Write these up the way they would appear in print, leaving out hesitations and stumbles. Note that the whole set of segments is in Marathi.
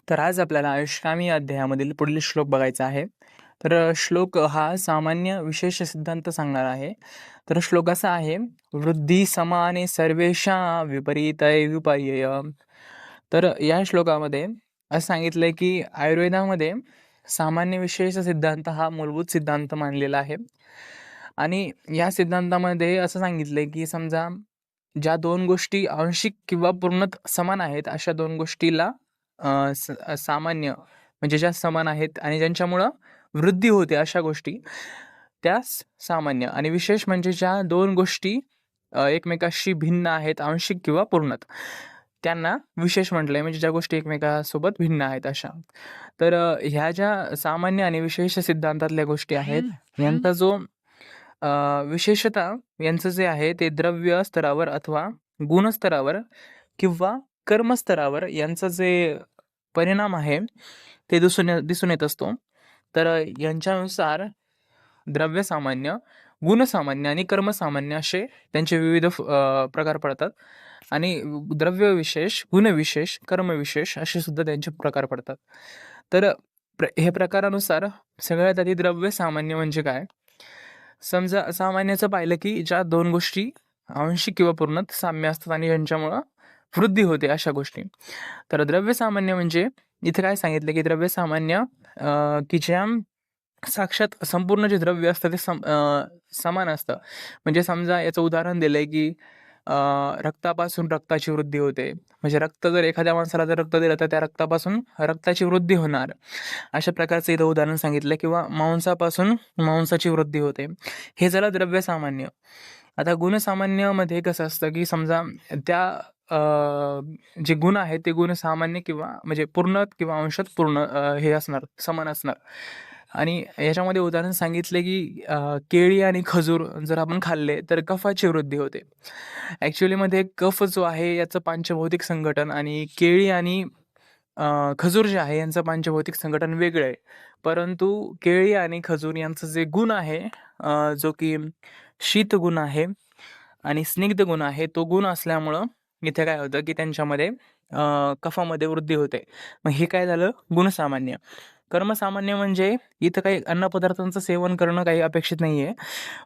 तर आज आपल्याला आयुष्कामी अध्यायामधील पुढील श्लोक बघायचा आहे. तर श्लोक हा सामान्य विशेष सिद्धांत सांगणार आहे. तर श्लोक असा आहे, वृद्धी समाने सर्वेषां विपरीतय विपर्यय. तर या श्लोकामध्ये असं सांगितलंय की आयुर्वेदामध्ये सामान्य विशेष सिद्धांत हा मूलभूत सिद्धांत मानलेला आहे. आणि या सिद्धांतामध्ये असं सांगितलंय की समजा ज्या दोन गोष्टी आंशिक किंवा पूर्णत समान आहेत, अशा दोन गोष्टीला सामान्य म्हणजे ज्या समान आहेत आणि ज्यांच्यामुळं वृद्धी होते अशा गोष्टी त्या सामान्य, आणि विशेष म्हणजे ज्या दोन गोष्टी एकमेकाशी भिन्न आहेत आंशिक किंवा पूर्णत, त्यांना विशेष म्हटलंय, म्हणजे ज्या गोष्टी एकमेकासोबत भिन्न आहेत अशा. तर ह्या ज्या सामान्य आणि विशेष सिद्धांतातल्या गोष्टी आहेत यांचा जो विशेषता यांचं जे आहे ते द्रव्य स्तरावर अथवा गुणस्तरावर किंवा कर्मस्तरावर यांचा जे परिणाम आहे ते दिसून येत असतो. तर यांच्यानुसार द्रव्य सामान्य, गुणसामान्य आणि कर्मसामान्य असे त्यांचे विविध प्रकार पडतात. आणि द्रव्य विशेष, गुणविशेष, कर्मविशेष असे सुद्धा त्यांचे प्रकार पडतात. तर हे प्रकारानुसार सगळ्यात आधी द्रव्य सामान्य म्हणजे काय? समजा सामान्याचं पाहिलं की ज्या दोन गोष्टी आंशिक किंवा पूर्णत साम्य असतात आणि यांच्यामुळं वृद्धी होते अशा गोष्टी. तर द्रव्य सामान्य म्हणजे इथे काय सांगितलं की द्रव्य सामान्य की ज्या साक्षात संपूर्ण जे द्रव्य असतं ते समान असतं. म्हणजे समजा याचं उदाहरण दिलंय की रक्तापासून रक्ताची वृद्धी होते. म्हणजे रक्त जर एखाद्या माणसाला जर रक्त दिलं तर त्या रक्तापासून रक्ताची वृद्धी होणार, अशा प्रकारचं इथं उदाहरण सांगितलं. किंवा मांसापासून मांसाची वृद्धी होते. हे झालं द्रव्य सामान्य. आता गुणसामान्यमध्ये कसं असतं की समजा त्या जे गुण आहेत ते गुण सामान्य किंवा म्हणजे पूर्ण किंवा अंशात पूर्ण हे असणार, समान असणार. आणि याच्यामध्ये उदाहरण सांगितले की केळी आणि खजूर जर आपण खाल्ले तर कफाची वृद्धी होते. ॲक्च्युलीमध्ये कफ जो आहे याचं पांचभौतिक संघटन आणि केळी आणि खजूर जे आहे यांचं पांचभौतिक संघटन वेगळं आहे. परंतु केळी आणि खजूर यांचं जे गुण आहे जो की शीत गुण आहे आणि स्निग्ध गुण आहे, तो गुण असल्यामुळं इथे काय होतं की त्यांच्यामध्ये कफामध्ये वृद्धी होते. मग हे काय झालं? गुणसामान्य. कर्मसामान्य म्हणजे इथं काही अन्नपदार्थांचं सेवन करणं काही अपेक्षित नाही आहे.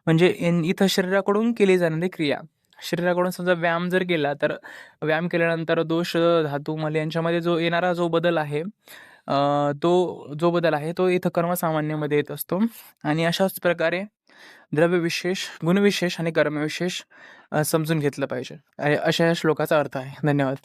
म्हणजे इथं शरीराकडून केली जाणारी क्रिया, शरीराकडून समजा व्यायाम जर केला तर व्यायाम केल्यानंतर दोष, धातू, मल यांच्यामध्ये जो येणारा जो बदल आहे तो इथं कर्मसामान्यमध्ये येत असतो. आणि अशाच प्रकारे द्रव्यविशेष, गुणविशेष आणि कर्मविशेष समजून घेतलं पाहिजे. अशा या श्लोकाचा अर्थ आहे. धन्यवाद.